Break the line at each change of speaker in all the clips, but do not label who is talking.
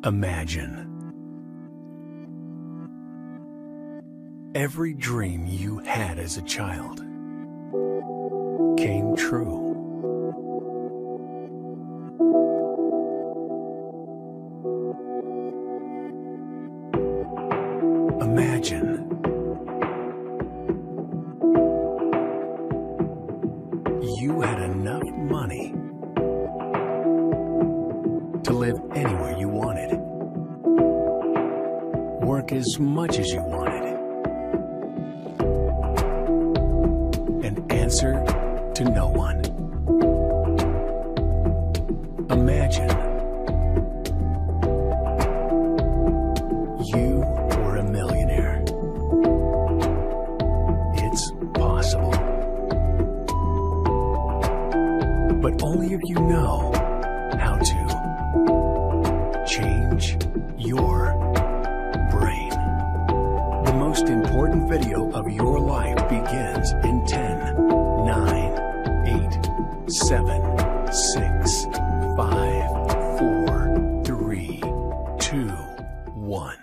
Imagine every dream you had as a child came true. Imagine you had enough money to live anywhere you wanted, work as much as you wanted, and answer to no one. Imagine you were a millionaire. It's possible. But only if you know how to change your brain. The most important video of your life begins in 10, 9, 8, 7, 6, 5, 4, 3, 2, 1.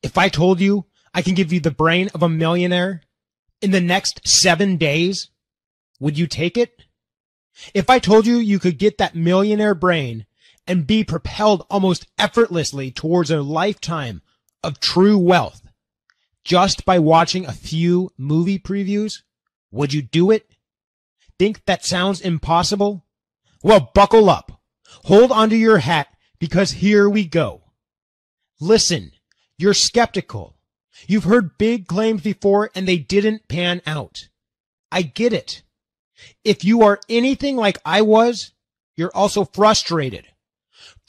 If I told you I can give you the brain of a millionaire in the next 7 days, would you take it? If I told you you could get that millionaire brain and be propelled almost effortlessly towards a lifetime of true wealth just by watching a few movie previews, would you do it? Think that sounds impossible? Well, buckle up. Hold onto your hat because here we go. Listen, you're skeptical. You've heard big claims before and they didn't pan out. I get it. If you are anything like I was, you're also frustrated.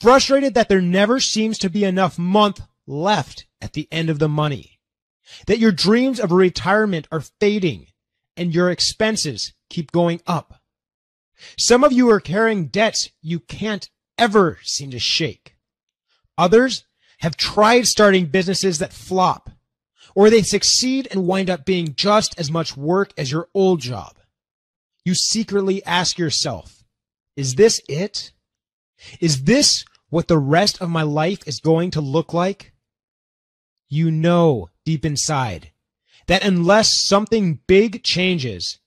Frustrated that there never seems to be enough month left at the end of the money. That your dreams of retirement are fading and your expenses keep going up. Some of you are carrying debts you can't ever seem to shake. Others have tried starting businesses that flop, or they succeed and wind up being just as much work as your old job. You secretly ask yourself, is this it? Is this what the rest of my life is going to look like? You know deep inside that unless something big changes,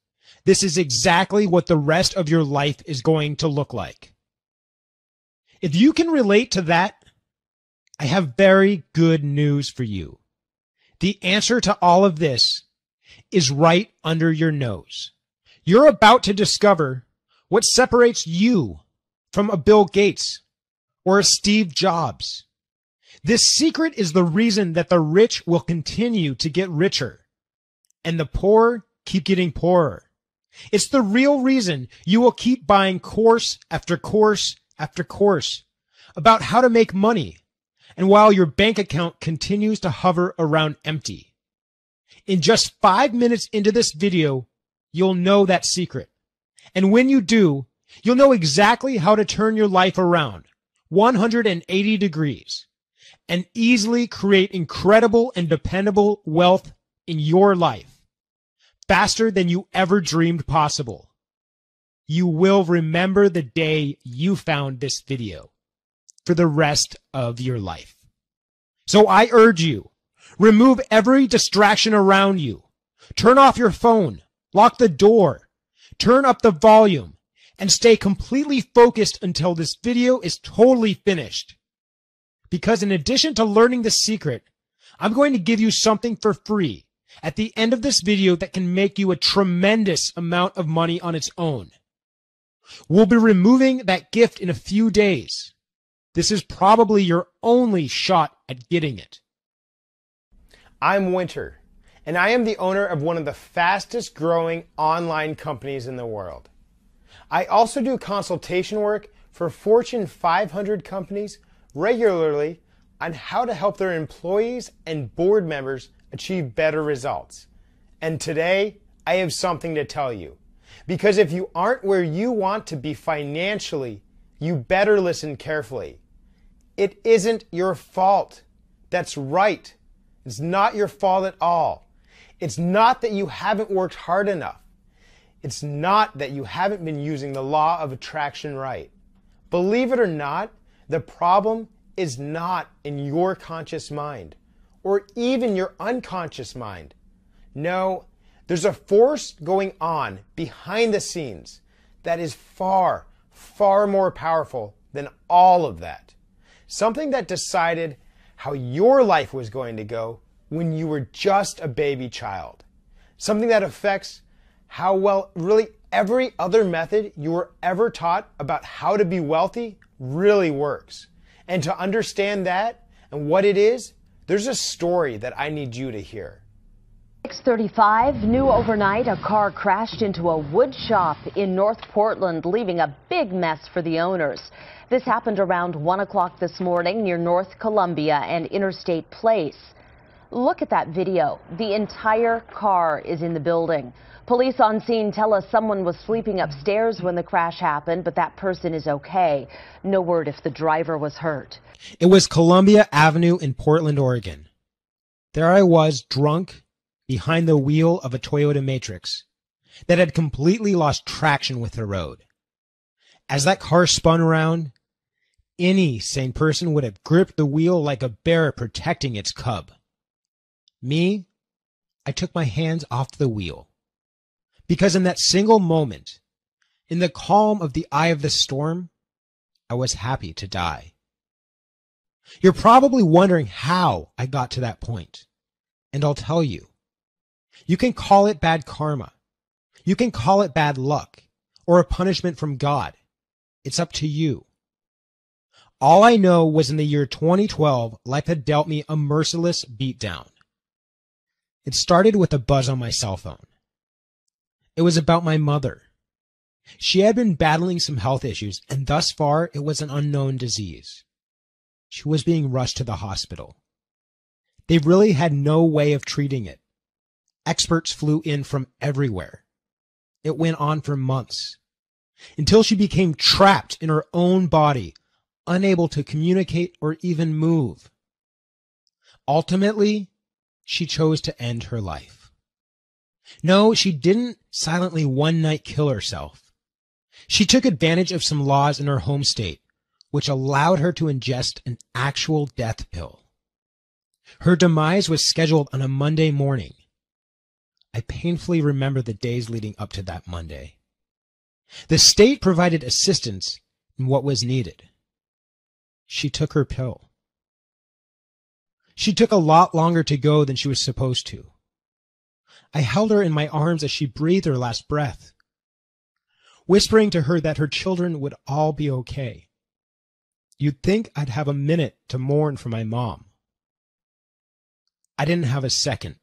this is exactly what the rest of your life is going to look like. If you can relate to that, I have very good news for you. The answer to all of this is right under your nose. You're about to discover what separates you from a Bill Gates or a Steve Jobs. This secret is the reason that the rich will continue to get richer and the poor keep getting poorer. It's the real reason you will keep buying course after course after course about how to make money, and while your bank account continues to hover around empty. In just 5 minutes into this video, you'll know that secret. And when you do, you'll know exactly how to turn your life around 180 degrees and easily create incredible and dependable wealth in your life faster than you ever dreamed possible. You will remember the day you found this video for the rest of your life. So I urge you, remove every distraction around you. Turn off your phone. Lock the door, turn up the volume, and stay completely focused until this video is totally finished. Because in addition to learning the secret, I'm going to give you something for free at the end of this video that can make you a tremendous amount of money on its own. We'll be removing that gift in a few days. This is probably your only shot at getting it.
I'm Winter, and I am the owner of one of the fastest growing online companies in the world. I also do consultation work for Fortune 500 companies regularly on how to help their employees and board members achieve better results. And today, I have something to tell you. Because if you aren't where you want to be financially, you better listen carefully. It isn't your fault. That's right. It's not your fault at all. It's not that you haven't worked hard enough. It's not that you haven't been using the law of attraction right. Believe it or not, The problem is not in your conscious mind or even your unconscious mind. No, there's a force going on behind the scenes that is far, far more powerful than all of that. Something that decided how your life was going to go when you were just a baby child. Something that affects how well really every other method you were ever taught about how to be wealthy really works. And to understand that and what it is, there's a story that I need you to hear.
6:35, new overnight, a car crashed into a wood shop in North Portland, leaving a big mess for the owners. This happened around 1 o'clock this morning near North Columbia and Interstate Place. Look at that video. The entire car is in the building. Police on scene tell us someone was sleeping upstairs when the crash happened, but that person is okay. No word if the driver was hurt.
It was Columbia Avenue in Portland, Oregon. There I was, drunk, behind the wheel of a Toyota Matrix that had completely lost traction with the road. As that car spun around, any sane person would have gripped the wheel like a bear protecting its cub. Me, I took my hands off the wheel. Because in that single moment, in the calm of the eye of the storm, I was happy to die. You're probably wondering how I got to that point, and I'll tell you. You can call it bad karma. You can call it bad luck or a punishment from God. It's up to you. All I know was in the year 2012, life had dealt me a merciless beatdown. It started with a buzz on my cell phone. It was about my mother. She had been battling some health issues, and thus far it was an unknown disease. She was being rushed to the hospital. They really had no way of treating it. Experts flew in from everywhere. It went on for months, until she became trapped in her own body, unable to communicate or even move. Ultimately, she chose to end her life. No, she didn't silently one night kill herself. She took advantage of some laws in her home state, which allowed her to ingest an actual death pill. Her demise was scheduled on a Monday morning. I painfully remember the days leading up to that Monday. The state provided assistance in what was needed. She took her pill. She took a lot longer to go than she was supposed to. I held her in my arms as she breathed her last breath, whispering to her that her children would all be okay. You'd think I'd have a minute to mourn for my mom. I didn't have a second.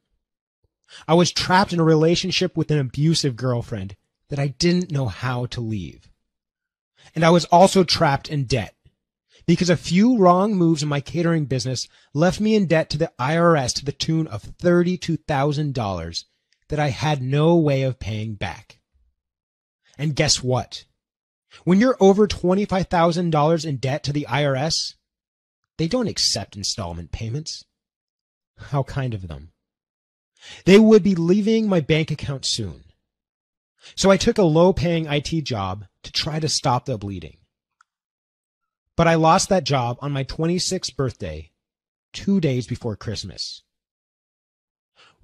I was trapped in a relationship with an abusive girlfriend that I didn't know how to leave. And I was also trapped in debt because a few wrong moves in my catering business left me in debt to the IRS to the tune of $32,000 that I had no way of paying back. And guess what? When you're over $25,000 in debt to the IRS, they don't accept installment payments. How kind of them. They would be leaving my bank account soon. So I took a low-paying IT job to try to stop the bleeding. But I lost that job on my 26th birthday, 2 days before Christmas.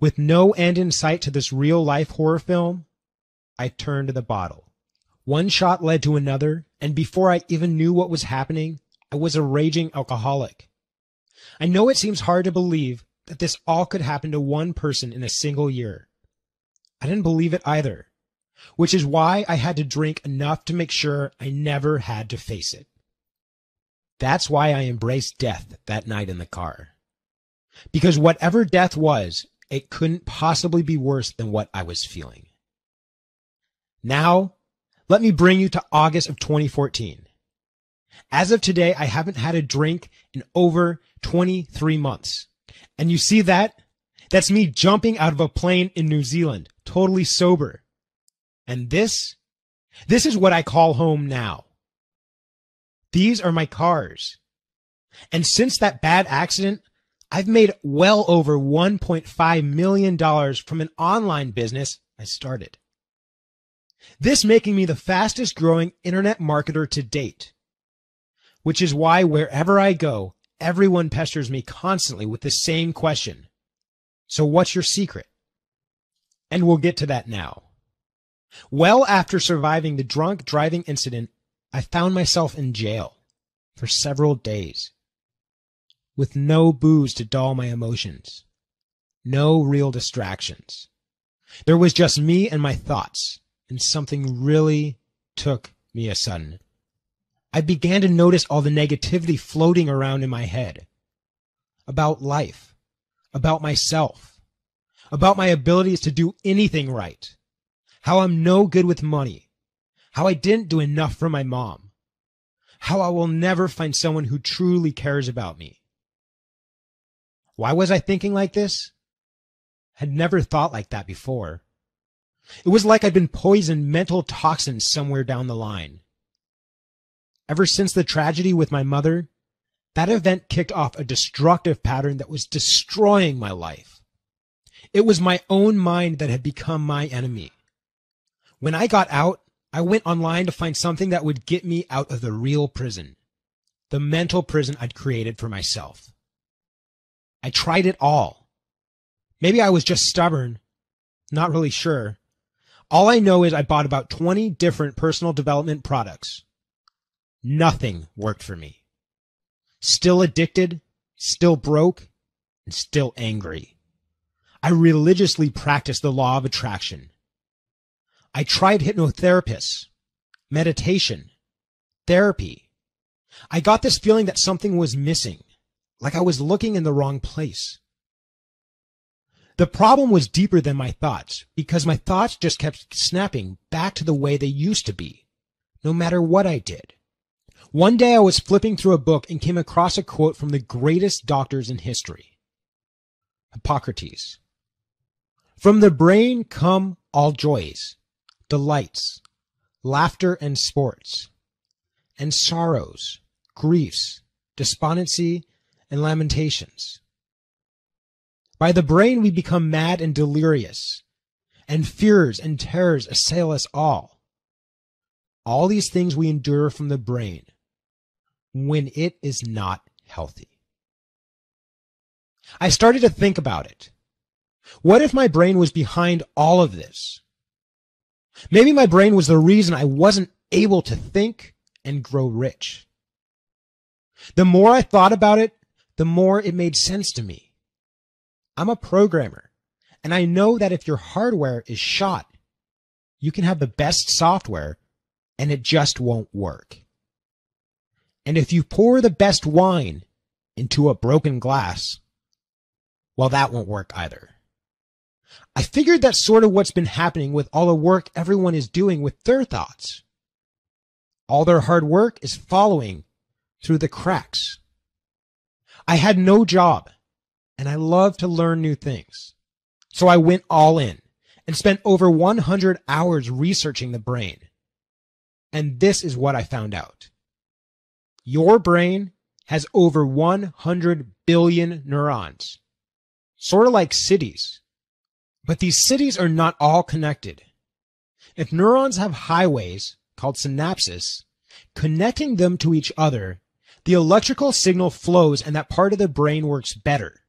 With no end in sight to this real-life horror film, I turned to the bottle. One shot led to another, and before I even knew what was happening, I was a raging alcoholic. I know it seems hard to believe that this all could happen to one person in a single year. I didn't believe it either, which is why I had to drink enough to make sure I never had to face it. That's why I embraced death that night in the car. Because whatever death was, it couldn't possibly be worse than what I was feeling. Now, let me bring you to August of 2014. As of today, I haven't had a drink in over 23 months. And you see that? That's me jumping out of a plane in New Zealand, totally sober. And this is what I call home now. These are my cars. And since that bad accident, I've made well over $1.5 million from an online business I started. This making me the fastest growing internet marketer to date. which is why wherever I go, everyone pesters me constantly with the same question. So what's your secret? And we'll get to that now. Well, after surviving the drunk driving incident, I found myself in jail for several days with no booze to dull my emotions, no real distractions. There was just me and my thoughts, and something really took me a sudden. I began to notice all the negativity floating around in my head about life, about myself, about my abilities to do anything right, how I'm no good with money, how I didn't do enough for my mom, how I will never find someone who truly cares about me. Why was I thinking like this? Had never thought like that before. It was like I'd been poisoned mental toxins somewhere down the line. Ever since the tragedy with my mother, that event kicked off a destructive pattern that was destroying my life. It was my own mind that had become my enemy. When I got out, I went online to find something that would get me out of the real prison, the mental prison I'd created for myself. I tried it all. Maybe I was just stubborn, not really sure. All I know is I bought about 20 different personal development products. Nothing worked for me. Still addicted, still broke, and still angry. I religiously practiced the law of attraction. I tried hypnotherapists, meditation, therapy. I got this feeling that something was missing, like I was looking in the wrong place. The problem was deeper than my thoughts, because my thoughts just kept snapping back to the way they used to be, no matter what I did. One day I was flipping through a book and came across a quote from the greatest doctors in history, Hippocrates. From the brain come all joys, delights, laughter and sports, and sorrows, griefs, despondency, and lamentations. By the brain we become mad and delirious, and fears and terrors assail us all. All these things we endure from the brain when it is not healthy. I started to think about it. What if my brain was behind all of this? Maybe my brain was the reason I wasn't able to think and grow rich. The more I thought about it, the more it made sense to me. I'm a programmer, and I know that if your hardware is shot, you can have the best software, and it just won't work. And if you pour the best wine into a broken glass, well, that won't work either. I figured that's sort of what's been happening with all the work everyone is doing with their thoughts. All their hard work is following through the cracks. I had no job, and I love to learn new things. So I went all in and spent over 100 hours researching the brain. And this is what I found out. Your brain has over 100 billion neurons, sort of like cities. But these cities are not all connected. If neurons have highways, called synapses, connecting them to each other, the electrical signal flows and that part of the brain works better.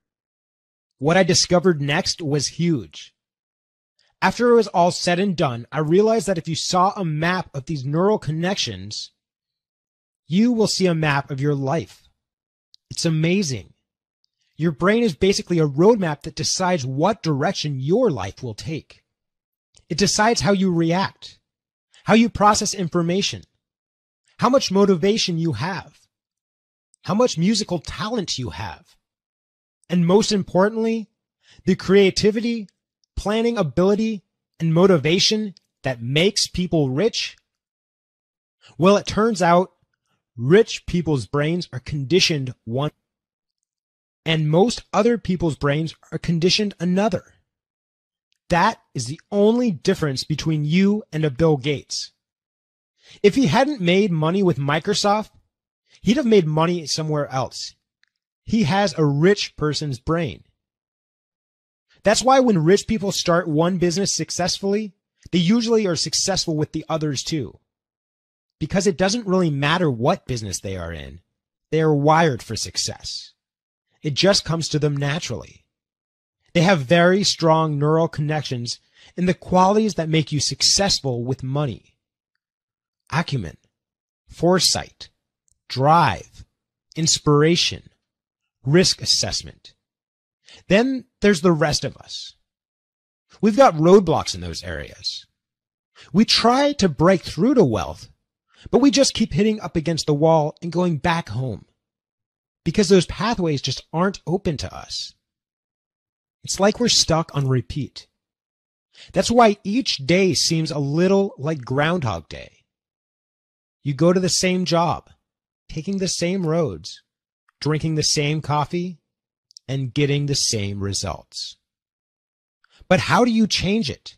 What I discovered next was huge. After it was all said and done, I realized that if you saw a map of these neural connections, you will see a map of your life. It's amazing. Your brain is basically a roadmap that decides what direction your life will take. It decides how you react, how you process information, how much motivation you have, how much musical talent you have, and most importantly, the creativity, planning ability, and motivation that makes people rich. Well, it turns out rich people's brains are conditioned one, and most other people's brains are conditioned another. That is the only difference between you and a Bill Gates. If he hadn't made money with Microsoft, he'd have made money somewhere else. He has a rich person's brain. That's why when rich people start one business successfully, they usually are successful with the others too. Because it doesn't really matter what business they are in. They are wired for success. It just comes to them naturally. They have very strong neural connections in the qualities that make you successful with money. Acumen, foresight, drive, inspiration, risk assessment. Then there's the rest of us. We've got roadblocks in those areas. We try to break through to wealth, but we just keep hitting up against the wall and going back home because those pathways just aren't open to us. It's like we're stuck on repeat. That's why each day seems a little like Groundhog Day. You go to the same job, taking the same roads, drinking the same coffee, and getting the same results. But how do you change it?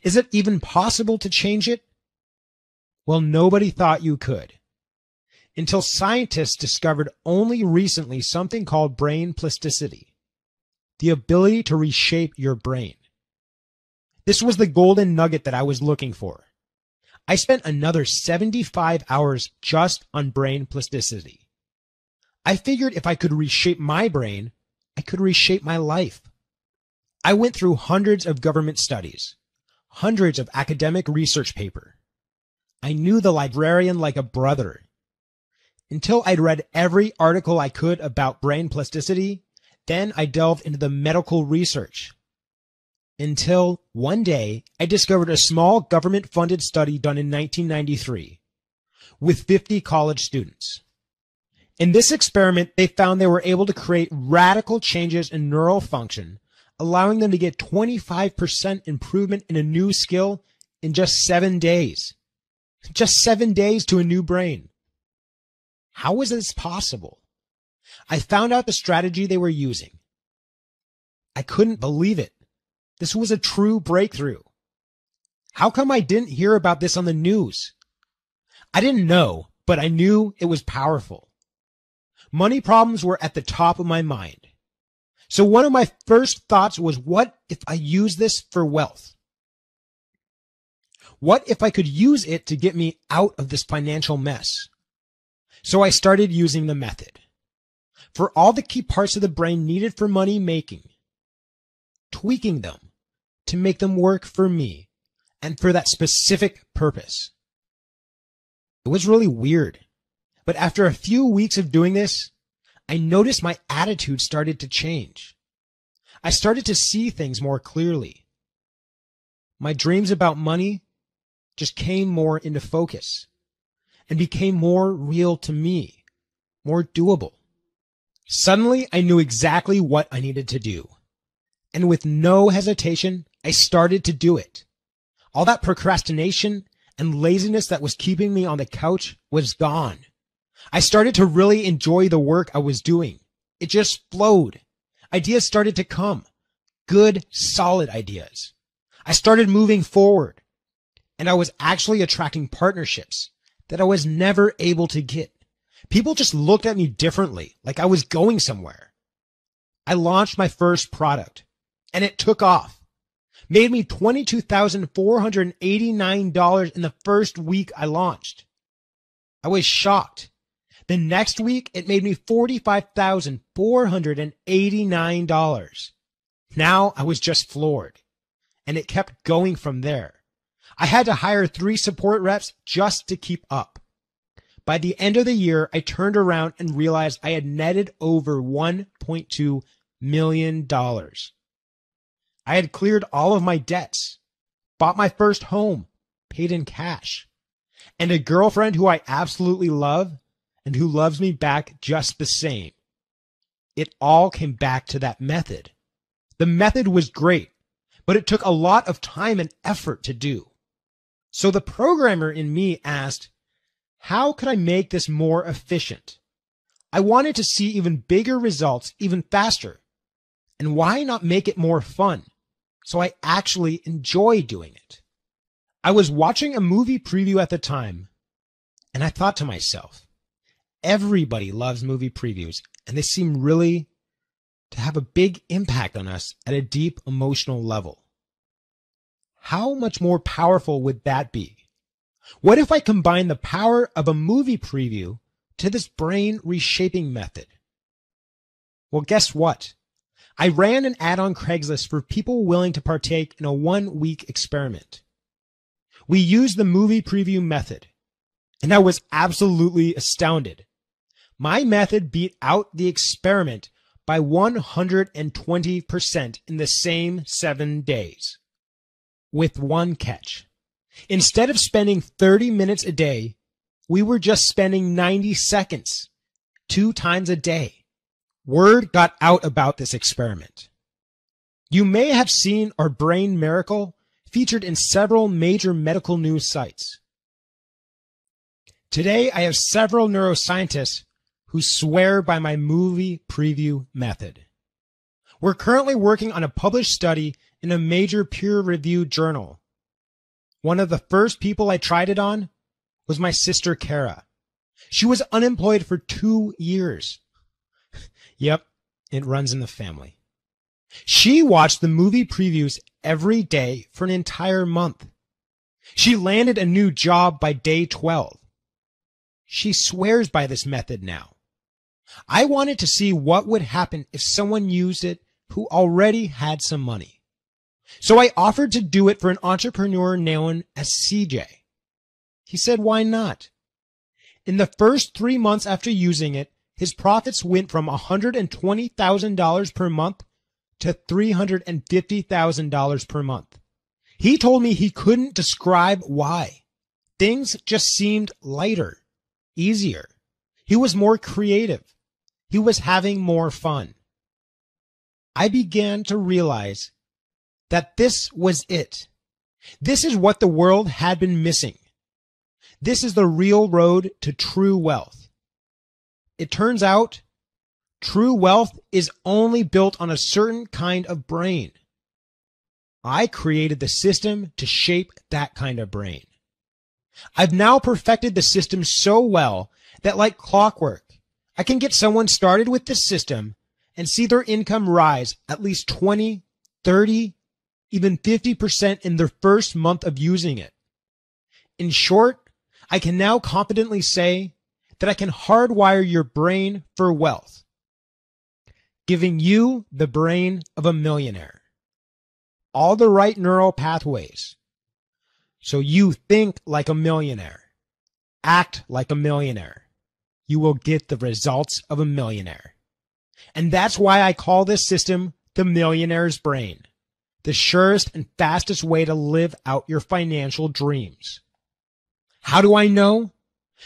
Is it even possible to change it? Well, nobody thought you could, until scientists discovered only recently something called brain plasticity, the ability to reshape your brain. This was the golden nugget that I was looking for. I spent another 75 hours just on brain plasticity. I figured if I could reshape my brain, I could reshape my life. I went through hundreds of government studies, hundreds of academic research papers. I knew the librarian like a brother. Until I'd read every article I could about brain plasticity, then I delved into the medical research. Until one day, I discovered a small government-funded study done in 1993 with 50 college students. In this experiment, they found they were able to create radical changes in neural function, allowing them to get 25% improvement in a new skill in just 7 days. Just 7 days to a new brain. How was this possible? I found out the strategy they were using. I couldn't believe it. This was a true breakthrough. How come I didn't hear about this on the news? I didn't know, but I knew it was powerful. Money problems were at the top of my mind. So one of my first thoughts was, what if I use this for wealth? What if I could use it to get me out of this financial mess? So I started using the method for all the key parts of the brain needed for money making, tweaking them to make them work for me and for that specific purpose. It was really weird, but after a few weeks of doing this, I noticed my attitude started to change. I started to see things more clearly. My dreams about money just came more into focus and became more real to me, more doable. Suddenly, I knew exactly what I needed to do. And with no hesitation, I started to do it. All that procrastination and laziness that was keeping me on the couch was gone. I started to really enjoy the work I was doing. It just flowed. Ideas started to come. Good, solid ideas. I started moving forward. And I was actually attracting partnerships that I was never able to get. People just looked at me differently, like I was going somewhere. I launched my first product, and it took off. Made me $22,489 in the first week I launched. I was shocked. The next week, it made me $45,489. Now I was just floored, and it kept going from there. I had to hire 3 support reps just to keep up. By the end of the year, I turned around and realized I had netted over $1.2 million. I had cleared all of my debts, bought my first home, paid in cash, and a girlfriend who I absolutely love and who loves me back just the same. It all came back to that method. The method was great, but it took a lot of time and effort to do. So the programmer in me asked, how could I make this more efficient? I wanted to see even bigger results even faster. And why not make it more fun, so I actually enjoy doing it? I was watching a movie preview at the time, and I thought to myself, everybody loves movie previews, and they seem really to have a big impact on us at a deep emotional level. How much more powerful would that be? What if I combine the power of a movie preview to this brain reshaping method? Well, guess what? I ran an ad on Craigslist for people willing to partake in a 1-week experiment. We used the movie preview method, and I was absolutely astounded. My method beat out the experiment by 120% in the same 7 days. With one catch. Instead of spending 30 minutes a day, we were just spending 90 seconds, 2 times a day. Word got out about this experiment. You may have seen our brain miracle featured in several major medical news sites. Today, I have several neuroscientists who swear by my movie preview method. We're currently working on a published study in a major peer-reviewed journal. One of the first people I tried it on was my sister Kara. She was unemployed for 2 years. Yep, it runs in the family. She watched the movie previews every day for an entire month. She landed a new job by day 12. She swears by this method now. I wanted to see what would happen if someone used it who already had some money. So I offered to do it for an entrepreneur known as CJ. He said, why not? In the first 3 months after using it, his profits went from $120,000 per month to $350,000 per month. He told me he couldn't describe why. Things just seemed lighter, easier. He was more creative. He was having more fun. I began to realize that this was it. This is what the world had been missing. This is the real road to true wealth. It turns out, true wealth is only built on a certain kind of brain. I created the system to shape that kind of brain. I've now perfected the system so well that like clockwork, I can get someone started with this system and see their income rise at least 20, 30, even 50% in their first month of using it. In short, I can now confidently say that I can hardwire your brain for wealth, giving you the brain of a millionaire. All the right neural pathways. So you think like a millionaire, act like a millionaire. You will get the results of a millionaire. And that's why I call this system the millionaire's brain, the surest and fastest way to live out your financial dreams. How do I know?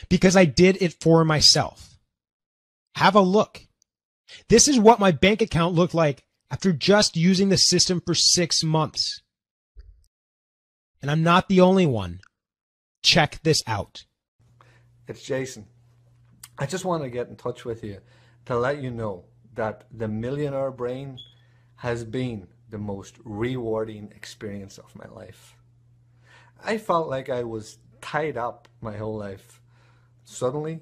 Because I did it for myself. Have a look. This is what my bank account looked like after just using the system for 6 months. And I'm not the only one. Check this out.
It's Jason. I just want to get in touch with you to let you know that the Millionaire Brain has been the most rewarding experience of my life. I felt like I was tied up my whole life. Suddenly,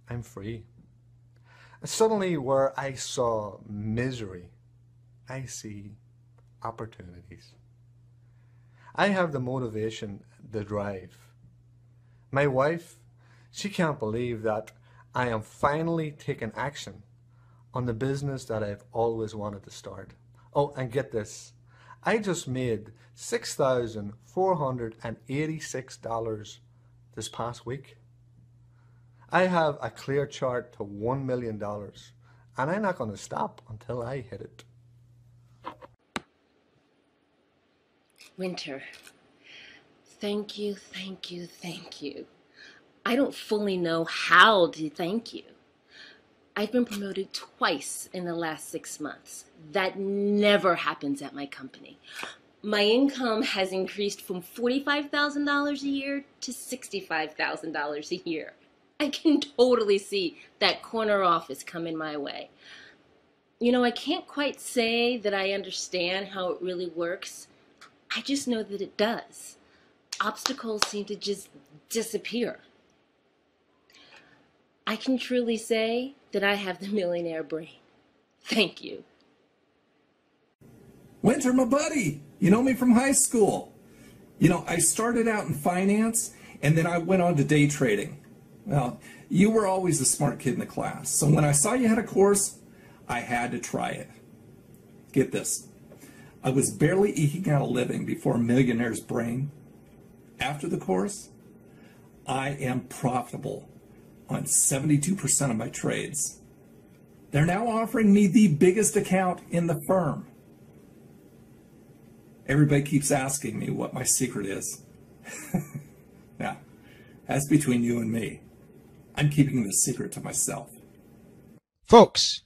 I'm free. Suddenly, where I saw misery, I see opportunities. I have the motivation, the drive. My wife, she can't believe that I am finally taking action on the business that I've always wanted to start. Oh, and get this. I just made $6,486 this past week. I have a clear chart to $1 million, and I'm not going to stop until I hit it.
Winter, thank you, thank you, thank you. I don't fully know how to thank you. I've been promoted twice in the last 6 months. That never happens at my company. My income has increased from $45,000 a year to $65,000 a year. I can totally see that corner office coming my way. You know, I can't quite say that I understand how it really works. I just know that it does. Obstacles seem to just disappear. I can truly say that I have the millionaire brain. Thank you.
Winter, my buddy. You know me from high school. You know, I started out in finance, and then I went on to day trading. Well, you were always the smart kid in the class, so when I saw you had a course, I had to try it. Get this. I was barely eking out a living before Millionaire's Brain. After the course, I am profitable on 72% of my trades. They're now offering me the biggest account in the firm. Everybody keeps asking me what my secret is. Now, that's between you and me. I'm keeping this secret to myself.
Folks,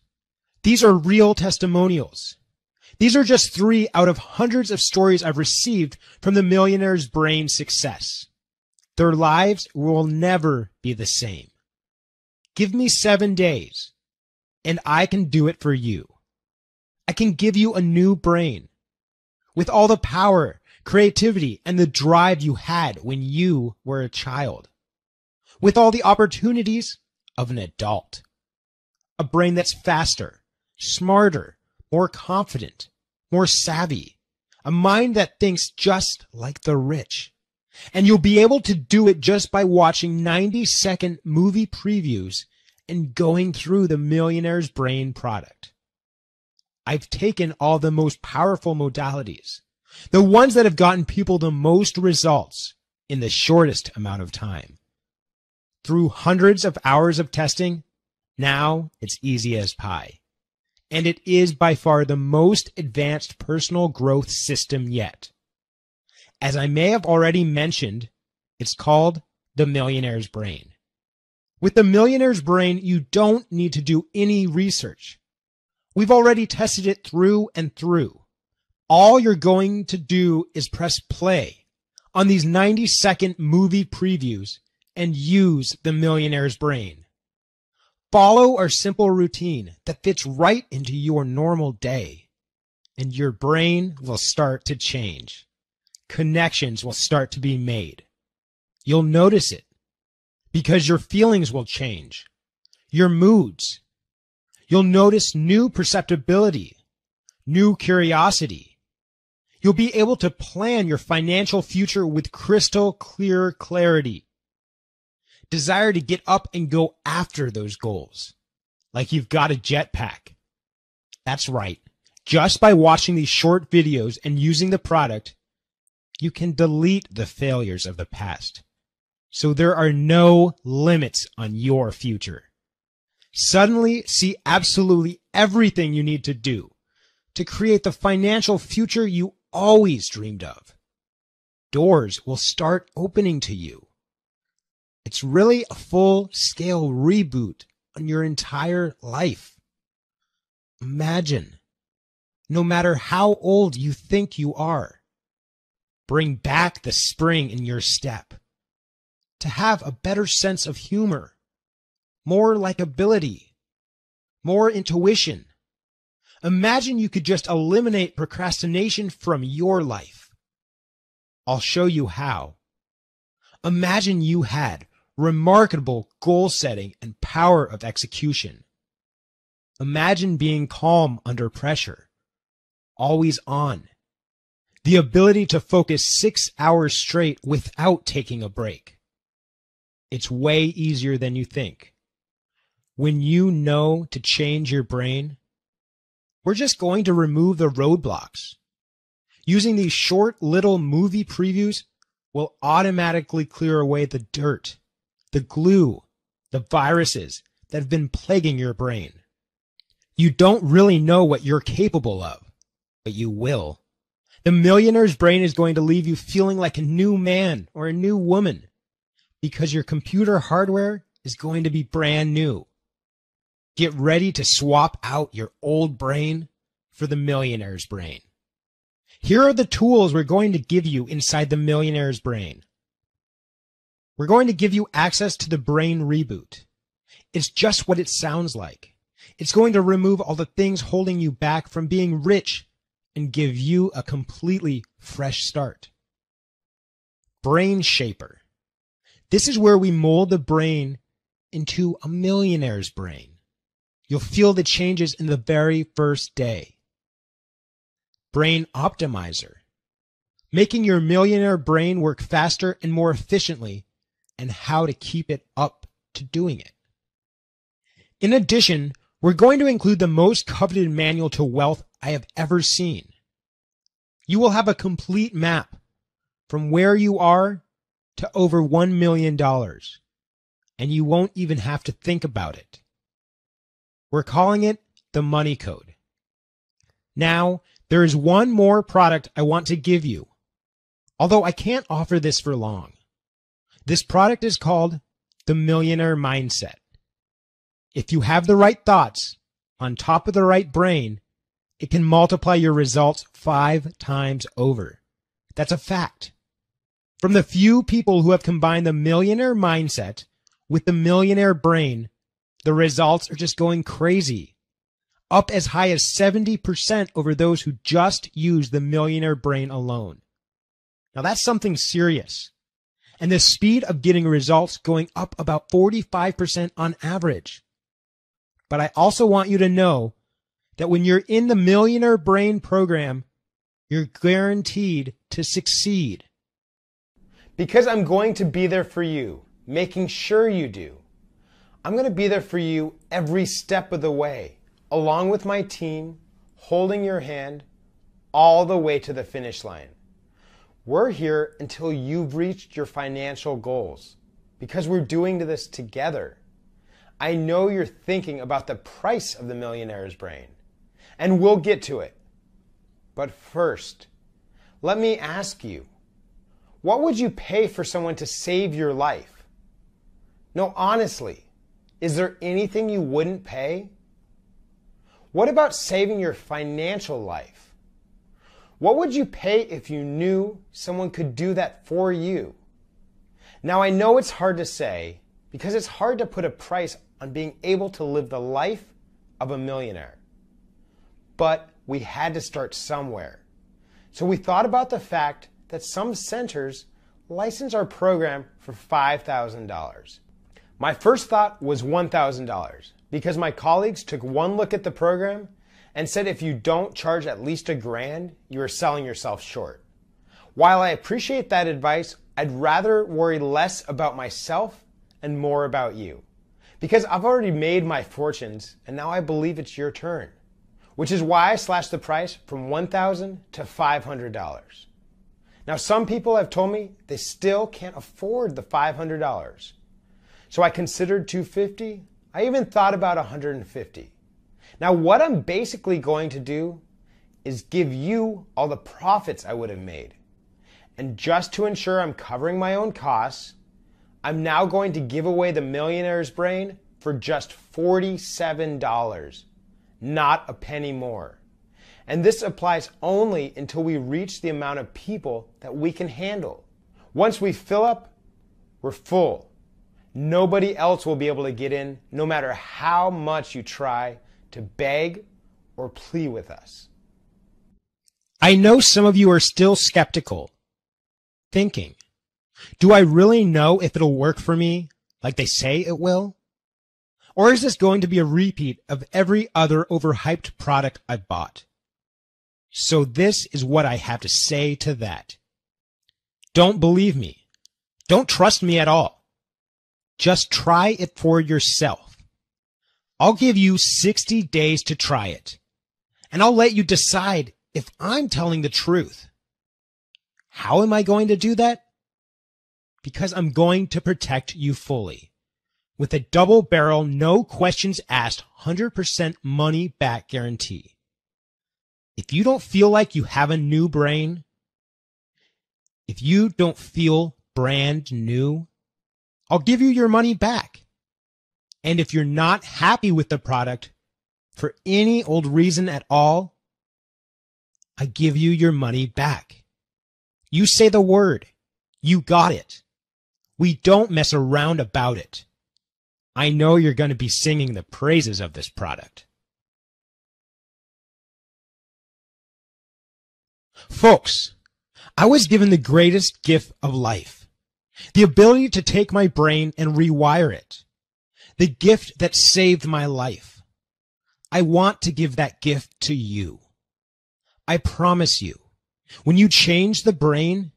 these are real testimonials. These are just 3 out of hundreds of stories I've received from the Millionaire's Brain success. Their lives will never be the same. Give me 7 days, and I can do it for you. I can give you a new brain with all the power, creativity, and the drive you had when you were a child, with all the opportunities of an adult. A brain that's faster, smarter, more confident, more savvy, a mind that thinks just like the rich. And you'll be able to do it just by watching 90-second movie previews and going through the Millionaire's Brain product. I've taken all the most powerful modalities, the ones that have gotten people the most results in the shortest amount of time. Through hundreds of hours of testing, now it's easy as pie. And it is by far the most advanced personal growth system yet. As I may have already mentioned, it's called the Millionaire's Brain. With the Millionaire's Brain, you don't need to do any research. We've already tested it through and through. All you're going to do is press play on these 90-second movie previews and use the Millionaire's Brain. Follow our simple routine that fits right into your normal day, and your brain will start to change. Connections will start to be made. You'll notice it because your feelings will change, your moods. You'll notice new perceptibility, new curiosity. You'll be able to plan your financial future with crystal clear clarity. Desire to get up and go after those goals, like you've got a jetpack. That's right. Just by watching these short videos and using the product, you can delete the failures of the past. So there are no limits on your future. Suddenly see absolutely everything you need to do to create the financial future you always dreamed of. Doors will start opening to you. It's really a full-scale reboot on your entire life. Imagine, no matter how old you think you are, bring back the spring in your step, to have a better sense of humor, more likability, more intuition. Imagine you could just eliminate procrastination from your life. I'll show you how. Imagine you had remarkable goal setting and power of execution. Imagine being calm under pressure, always on. The ability to focus 6 hours straight without taking a break. It's way easier than you think. When you know to change your brain, we're just going to remove the roadblocks. Using these short little movie previews will automatically clear away the dirt, the glue, the viruses that have been plaguing your brain. You don't really know what you're capable of, but you will. The Millionaire's Brain is going to leave you feeling like a new man or a new woman because your computer hardware is going to be brand new. Get ready to swap out your old brain for the Millionaire's Brain. Here are the tools we're going to give you inside the Millionaire's Brain. We're going to give you access to the Brain Reboot. It's just what it sounds like. It's going to remove all the things holding you back from being rich and give you a completely fresh start. Brain Shaper. This is where we mold the brain into a millionaire's brain. You'll feel the changes in the very first day. Brain Optimizer. Making your millionaire brain work faster and more efficiently, and how to keep it up to doing it. In addition, we're going to include the most coveted manual to wealth I have ever seen. You will have a complete map from where you are to over $1 million, and you won't even have to think about it. We're calling it the Money Code. Now, there is one more product I want to give you, although I can't offer this for long. This product is called the Millionaire Mindset. If you have the right thoughts on top of the right brain, it can multiply your results 5 times over. That's a fact. From the few people who have combined the Millionaire Mindset with the Millionaire Brain, the results are just going crazy. Up as high as 70% over those who just use the Millionaire Brain alone. Now that's something serious. And the speed of getting results going up about 45% on average. But I also want you to know that when you're in the Millionaire Brain program, you're guaranteed to succeed.
Because I'm going to be there for you, making sure you do. I'm going to be there for you every step of the way, along with my team, holding your hand all the way to the finish line. We're here until you've reached your financial goals, because we're doing this together. I know you're thinking about the price of the Millionaire's Brain, and we'll get to it. But first, let me ask you, what would you pay for someone to save your life? No, honestly, is there anything you wouldn't pay? What about saving your financial life? What would you pay if you knew someone could do that for you? Now, I know it's hard to say because it's hard to put a price on being able to live the life of a millionaire. But we had to start somewhere. So we thought about the fact that some centers license our program for $5,000. My first thought was $1,000 because my colleagues took one look at the program and said if you don't charge at least $1,000, you are selling yourself short. While I appreciate that advice, I'd rather worry less about myself and more about you. Because I've already made my fortunes and now I believe it's your turn. Which is why I slashed the price from $1,000 to $500. Now some people have told me they still can't afford the $500. So I considered $250. I even thought about $150. Now what I'm basically going to do is give you all the profits I would have made. And just to ensure I'm covering my own costs, I'm now going to give away the Millionaire's Brain for just $47, not a penny more. And this applies only until we reach the amount of people that we can handle. Once we fill up, we're full. Nobody else will be able to get in, no matter how much you try to beg or plea with us.
I know some of you are still skeptical, thinking, do I really know if it'll work for me like they say it will? Or is this going to be a repeat of every other overhyped product I've bought? So this is what I have to say to that. Don't believe me. Don't trust me at all. Just try it for yourself. I'll give you 60 days to try it, and I'll let you decide if I'm telling the truth. How am I going to do that? Because I'm going to protect you fully with a double barrel, no questions asked, 100% money back guarantee. If you don't feel like you have a new brain, if you don't feel brand new, I'll give you your money back. And if you're not happy with the product for any old reason at all, I give you your money back. You say the word. You got it. We don't mess around about it. I know you're going to be singing the praises of this product. Folks, I was given the greatest gift of life, the ability to take my brain and rewire it, the gift that saved my life. I want to give that gift to you. I promise you, when you change the brain,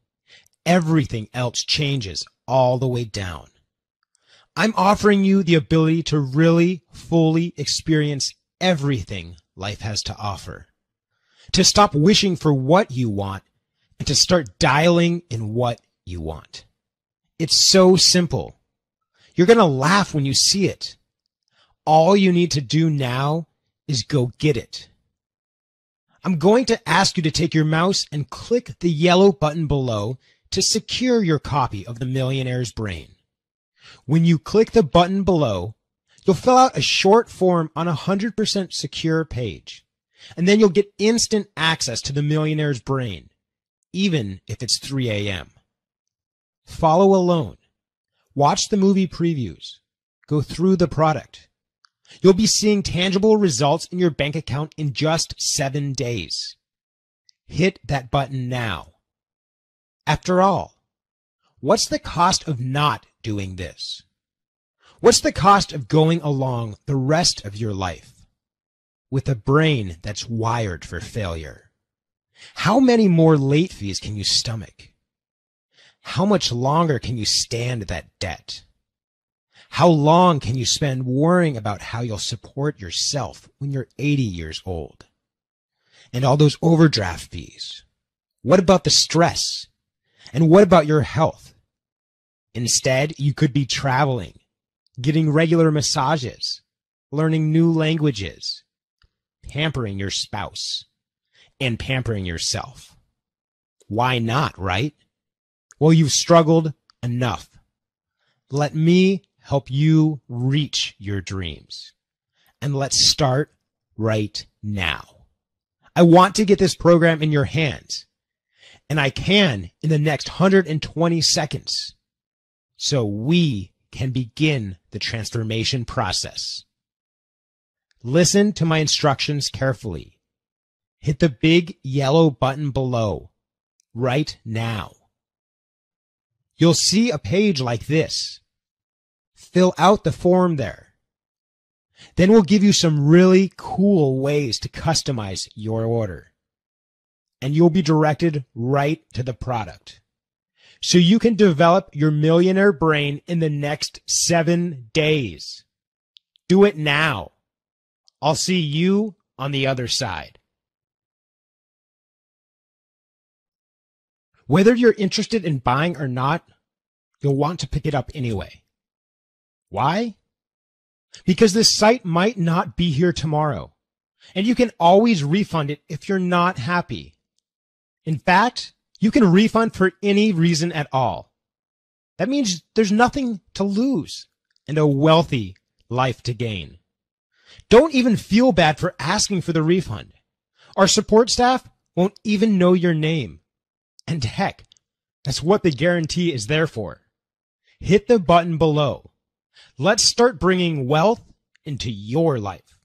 everything else changes all the way down. I'm offering you the ability to really fully experience everything life has to offer. To stop wishing for what you want and to start dialing in what you want. It's so simple. You're going to laugh when you see it. All you need to do now is go get it. I'm going to ask you to take your mouse and click the yellow button below to secure your copy of The Millionaire's Brain. When you click the button below, you'll fill out a short form on a 100% secure page, and then you'll get instant access to The Millionaire's Brain, even if it's 3 a.m. Follow alone. Watch the movie previews. Go through the product. You'll be seeing tangible results in your bank account in just 7 days. Hit that button now. After all, what's the cost of not doing this? What's the cost of going along the rest of your life with a brain that's wired for failure? How many more late fees can you stomach? How much longer can you stand that debt? How long can you spend worrying about how you'll support yourself when you're 80 years old? And all those overdraft fees. What about the stress? And what about your health? Instead, you could be traveling, getting regular massages, learning new languages, pampering your spouse, and pampering yourself. Why not, right? Well, you've struggled enough. Let me help you reach your dreams. And let's start right now. I want to get this program in your hands, and I can in the next 120 seconds, so we can begin the transformation process. Listen to my instructions carefully. Hit the big yellow button below right now. You'll see a page like this. Fill out the form there. Then we'll give you some really cool ways to customize your order. And you'll be directed right to the product. So you can develop your millionaire brain in the next 7 days. Do it now. I'll see you on the other side. Whether you're interested in buying or not, you'll want to pick it up anyway. Why? Because this site might not be here tomorrow, and you can always refund it if you're not happy. In fact, you can refund for any reason at all. That means there's nothing to lose and a wealthy life to gain. Don't even feel bad for asking for the refund. Our support staff won't even know your name. And heck, that's what the guarantee is there for. Hit the button below. Let's start bringing wealth into your life.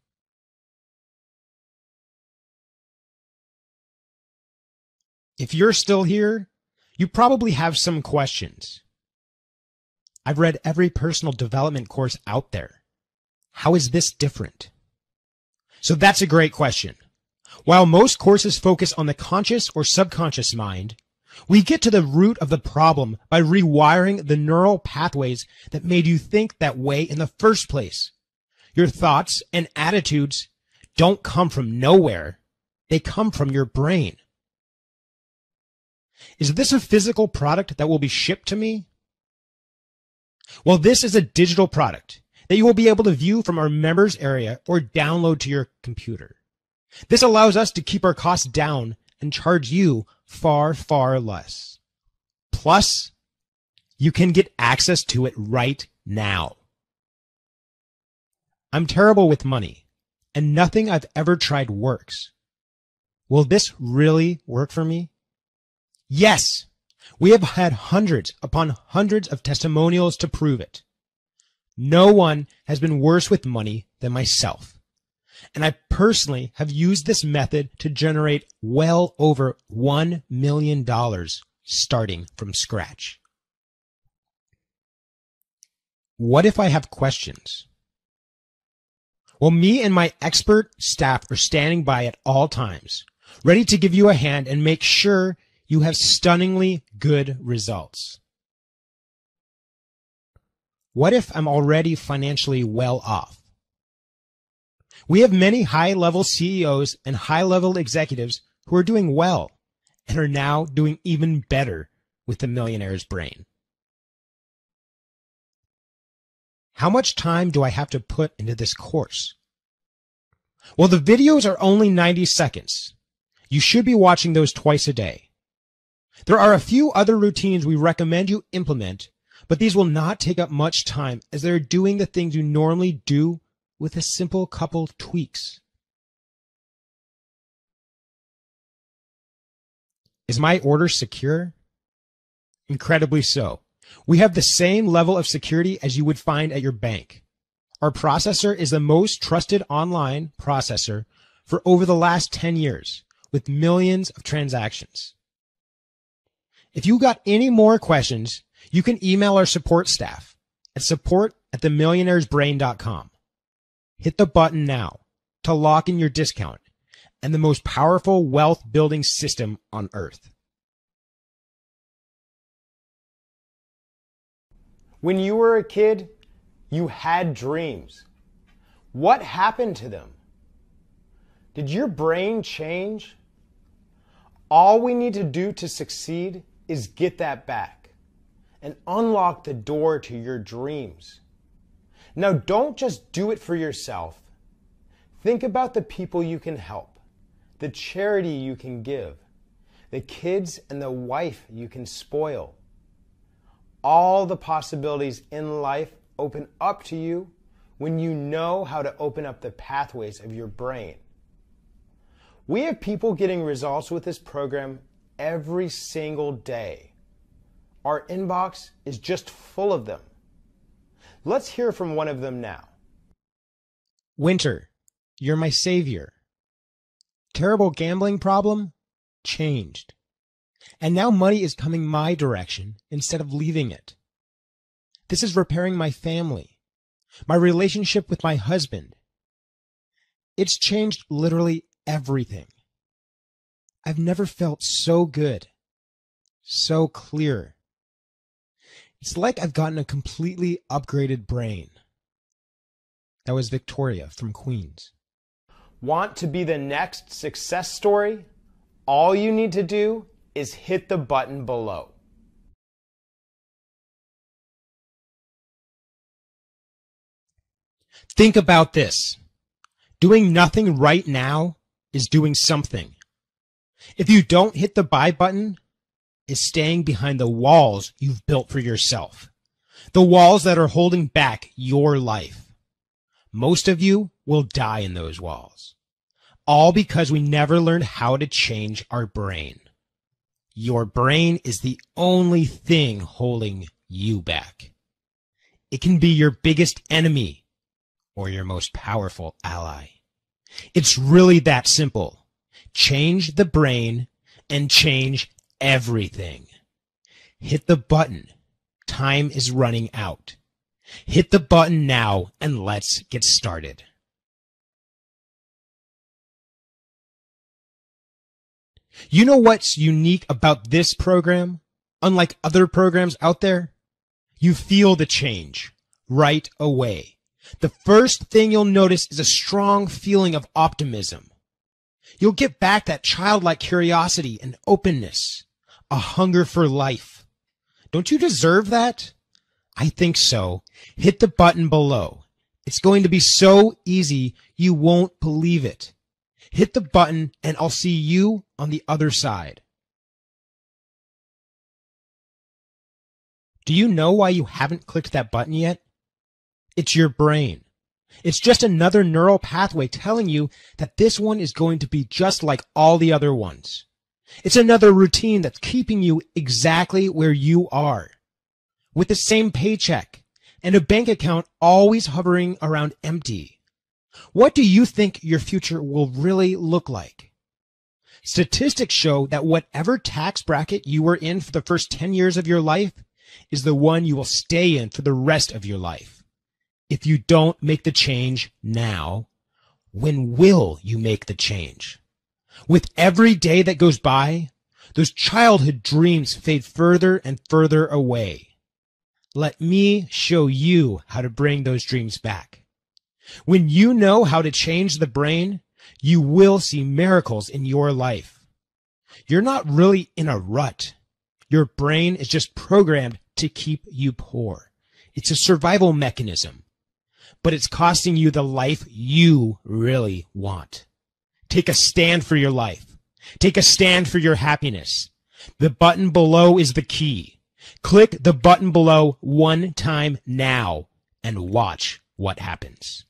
If you're still here, you probably have some questions. I've read every personal development course out there. How is this different? So that's a great question. While most courses focus on the conscious or subconscious mind, we get to the root of the problem by rewiring the neural pathways that made you think that way in the first place. Your thoughts and attitudes don't come from nowhere. They come from your brain. Is this a physical product that will be shipped to me? Well, this is a digital product that you will be able to view from our members area or download to your computer. This allows us to keep our costs down and charge you far, far less. Plus, you can get access to it right now. I'm terrible with money, and nothing I've ever tried works. Will this really work for me? Yes, we have had hundreds upon hundreds of testimonials to prove it. No one has been worse with money than myself. And I personally have used this method to generate well over $1 million starting from scratch. What if I have questions? Well, me and my expert staff are standing by at all times, ready to give you a hand and make sure you have stunningly good results. What if I'm already financially well off? We have many high-level CEOs and high-level executives who are doing well and are now doing even better with the Millionaire's Brain. How much time do I have to put into this course? Well, the videos are only 90 seconds. You should be watching those twice a day. There are a few other routines we recommend you implement, but these will not take up much time as they're doing the things you normally do with a simple couple tweaks. Is my order secure? Incredibly so. We have the same level of security as you would find at your bank. Our processor is the most trusted online processor for over the last 10 years, with millions of transactions. If you got any more questions, you can email our support staff at support@themillionairesbrain.com. Hit the button now to lock in your discount and the most powerful wealth building system on earth.
When you were a kid, you had dreams. What happened to them? Did your brain change? All we need to do to succeed is get that back and unlock the door to your dreams. Now, don't just do it for yourself. Think about the people you can help, the charity you can give, the kids and the wife you can spoil. All the possibilities in life open up to you when you know how to open up the pathways of your brain. We have people getting results with this program every single day. Our inbox is just full of them. Let's hear from one of them now.
Winter, you're my savior. Terrible gambling problem? Changed. And now money is coming my direction instead of leaving it. This is repairing my family, my relationship with my husband. It's changed literally everything. I've never felt so good, so clear. It's like I've gotten a completely upgraded brain. That was Victoria from Queens.
Want to be the next success story? All you need to do is hit the button below.
Think about this. Doing nothing right now is doing something. If you don't hit the buy button, it's staying behind the walls you've built for yourself. The walls that are holding back your life. Most of you will die in those walls. All because we never learned how to change our brain. Your brain is the only thing holding you back. It can be your biggest enemy or your most powerful ally. It's really that simple. Change the brain and change everything. Hit the button. Time is running out. Hit the button now and let's get started. You know what's unique about this program? Unlike other programs out there, you feel the change right away. The first thing you'll notice is a strong feeling of optimism. You'll get back that childlike curiosity and openness, a hunger for life. Don't you deserve that? I think so. Hit the button below. It's going to be so easy you won't believe it. Hit the button and I'll see you on the other side. Do you know why you haven't clicked that button yet? It's your brain. It's just another neural pathway telling you that this one is going to be just like all the other ones. It's another routine that's keeping you exactly where you are, with the same paycheck and a bank account always hovering around empty. What do you think your future will really look like? Statistics show that whatever tax bracket you were in for the first 10 years of your life is the one you will stay in for the rest of your life. If you don't make the change now, when will you make the change? With every day that goes by, those childhood dreams fade further and further away. Let me show you how to bring those dreams back. When you know how to change the brain, you will see miracles in your life. You're not really in a rut. Your brain is just programmed to keep you poor. It's a survival mechanism, but it's costing you the life you really want. Take a stand for your life. Take a stand for your happiness. The button below is the key. Click the button below one time now and watch what happens.